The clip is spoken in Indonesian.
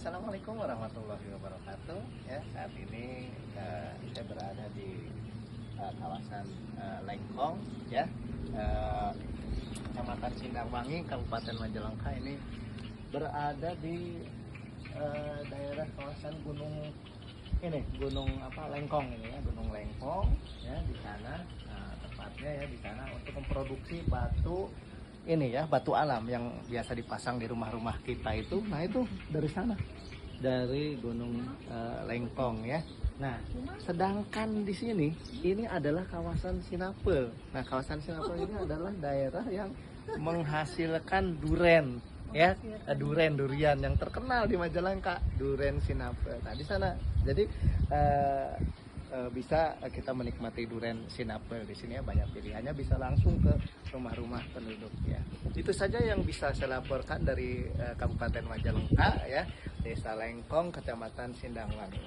Assalamualaikum warahmatullahi wabarakatuh. Ya, saat ini saya berada di kawasan Lengkong, ya, Kecamatan Sindangwangi, Kabupaten Majalengka. Ini berada di daerah kawasan Gunung Lengkong ini ya, Gunung Lengkong, ya, di sana tepatnya ya di sana untuk memproduksi batu ini ya, batu alam yang biasa dipasang di rumah-rumah kita itu. Nah, itu dari sana, dari Gunung Lengkong ya. Nah, sedangkan di sini ini adalah kawasan Sinapel. Nah, kawasan Sinapel ini adalah daerah yang menghasilkan duren ya, durian yang terkenal di Majalengka, duren Sinapel. Nah, di sana jadi bisa kita menikmati duren Sinapel di sini ya, banyak pilihannya, bisa langsung ke rumah-rumah penduduk ya. Itu saja yang bisa saya laporkan dari Kabupaten Majalengka ya, Desa Lengkong, Kecamatan Sindangwangi.